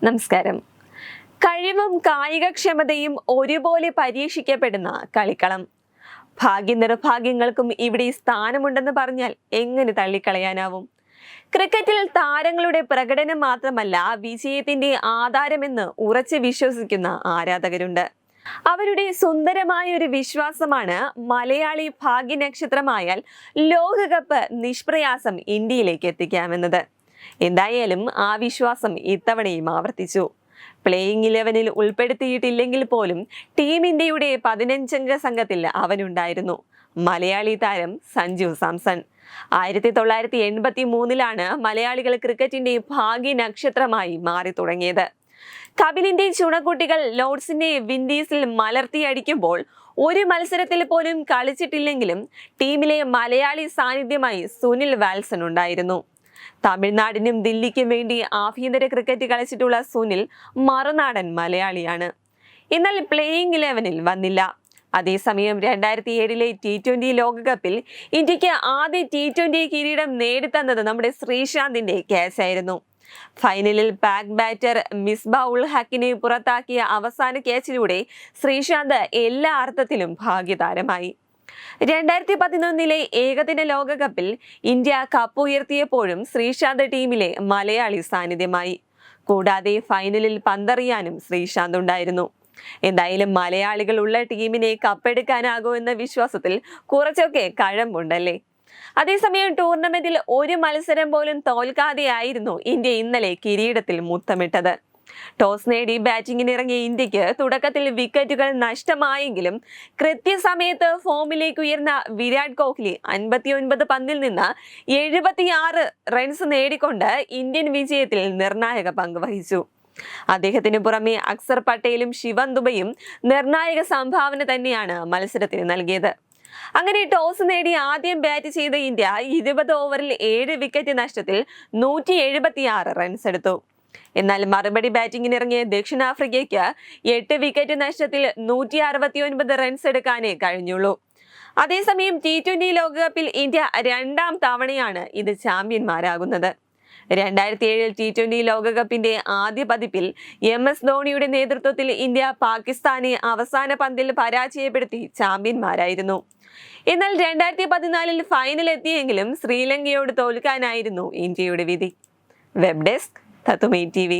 നമസ്കാരം. കഴിവും കായികക്ഷമതയും ഒരുപോലെ പരീക്ഷിക്കപ്പെടുന്ന കളിക്കളം. ഭാഗ്യനിർഭാഗ്യങ്ങൾക്കും ഇവിടെ സ്ഥാനമുണ്ടെന്ന് പറഞ്ഞാൽ എങ്ങനെ തള്ളിക്കളയാനാവും? ക്രിക്കറ്റിൽ താരങ്ങളുടെ പ്രകടനം മാത്രമല്ല വിജയത്തിന്റെ ആധാരമെന്ന് ഉറച്ചു വിശ്വസിക്കുന്ന ആരാധകരുണ്ട്. അവരുടെ സുന്ദരമായ ഒരു വിശ്വാസമാണ് മലയാളി ഭാഗ്യനക്ഷത്രമായാൽ ലോകകപ്പ് നിഷ്പ്രയാസം ഇന്ത്യയിലേക്ക് എത്തിക്കാമെന്നത്. എന്തായാലും ആ വിശ്വാസം ഇത്തവണയും ആവർത്തിച്ചു. പ്ലേയിങ് 11-ൽ ഉൾപ്പെടുത്തിയിട്ടില്ലെങ്കിൽ പോലും ടീം ഇന്ത്യയുടെ 15-അംഗ സംഘത്തിൽ അവനുണ്ടായിരുന്നു. മലയാളി താരം സഞ്ജു സാംസൺ. 1983-ലാണ് മലയാളികൾ ക്രിക്കറ്റിന്റെ ഭാഗ്യ നക്ഷത്രമായി മാറി തുടങ്ങിയത്. കപിലിന്റെ ചുണക്കുട്ടികൾ ലോർഡ്സിന്റെ വിൻഡീസിൽ മലർത്തിയടിക്കുമ്പോൾ ഒരു മത്സരത്തിൽ പോലും കളിച്ചിട്ടില്ലെങ്കിലും ടീമിലെ മലയാളി സാന്നിധ്യമായി സുനിൽ വാൽസൺ ഉണ്ടായിരുന്നു. തമിഴ്നാടിനും ദില്ലിക്കും വേണ്ടി ആഭ്യന്തര ക്രിക്കറ്റ് കളിച്ചിട്ടുള്ള സുനിൽ മറുനാടൻ മലയാളിയാണ്. എന്നാൽ പ്ലേയിങ് 11-ൽ വന്നില്ല. അതേസമയം 2007-ലെ T20 ലോകകപ്പിൽ ഇന്ത്യക്ക് ആദ്യ T20 കിരീടം നേടിത്തന്നത് നമ്മുടെ ശ്രീശാന്തിന്റെ ക്യാച്ചായിരുന്നു. ഫൈനലിൽ പാക് ബാറ്റർ മിസ്ബാ ഉൾ ഹക്കിനെ പുറത്താക്കിയ അവസാന ക്യാച്ചിലൂടെ ശ്രീശാന്ത് എല്ലാ അർത്ഥത്തിലും ഭാഗ്യതാരമായി. 2011-ലെ ഏകദിന ലോകകപ്പിൽ ഇന്ത്യ കപ്പ് ഉയർത്തിയപ്പോഴും ശ്രീശാന്ത് ടീമിലെ മലയാളി സാന്നിധ്യമായി. കൂടാതെ ഫൈനലിൽ പന്തെറിയാനും ശ്രീശാന്ത് ഉണ്ടായിരുന്നു. എന്തായാലും മലയാളികൾ ഉള്ള ടീമിനെ കപ്പെടുക്കാനാകൂ എന്ന വിശ്വാസത്തിൽ കുറച്ചൊക്കെ കഴമ്പുണ്ടല്ലേ? അതേസമയം ടൂർണമെന്റിൽ ഒരു മത്സരം പോലും തോൽക്കാതെയായിരുന്നു ഇന്ത്യ ഇന്നലെ കിരീടത്തിൽ മുത്തമിട്ടത്. ടോസ് നേടി ബാറ്റിംഗിനിറങ്ങിയ ഇന്ത്യക്ക് തുടക്കത്തിൽ വിക്കറ്റുകൾ നഷ്ടമായെങ്കിലും കൃത്യസമയത്ത് ഫോമിലേക്ക് ഉയർന്ന വിരാട് കോഹ്ലി 59 പന്തിൽ നിന്ന് 76 റൺസ് നേടിക്കൊണ്ട് ഇന്ത്യൻ വിജയത്തിൽ നിർണായക പങ്ക് വഹിച്ചു. അദ്ദേഹത്തിന് പുറമെ അക്സർ പട്ടേലും ശിവൻ ദുബെയും നിർണായക സംഭാവന തന്നെയാണ് മത്സരത്തിന് നൽകിയത്. അങ്ങനെ ടോസ് നേടി ആദ്യം ബാറ്റ് ചെയ്ത ഇന്ത്യ 20 ഓവറിൽ 7 വിക്കറ്റ് നഷ്ടത്തിൽ 176 റൺസ് എടുത്തു. എന്നാൽ മറുപടി ബാറ്റിംഗിനിറങ്ങിയ ദക്ഷിണാഫ്രിക്കയ്ക്ക് 8 വിക്കറ്റ് നഷ്ടത്തിൽ 169 റൺസ് എടുക്കാനേ കഴിഞ്ഞുള്ളൂ. അതേസമയം T20 ലോകകപ്പിൽ ഇന്ത്യ 2ാം തവണയാണ് ഇത് ചാമ്പ്യന്മാരാകുന്നത്. 2007 T20 ലോകകപ്പിന്റെ ആദ്യ പതിപ്പിൽ MS ധോണിയുടെ നേതൃത്വത്തിൽ ഇന്ത്യ പാകിസ്ഥാനെ അവസാന പന്തിൽ പരാജയപ്പെടുത്തി ചാമ്പ്യന്മാരായിരുന്നു. എന്നാൽ 2014-ൽ ഫൈനൽ എത്തിയെങ്കിലും ശ്രീലങ്കയോട് തോൽക്കാനായിരുന്നു ഇന്ത്യയുടെ വിധി. വെബ് ഡെസ്ക് തത്തുമൈ TV.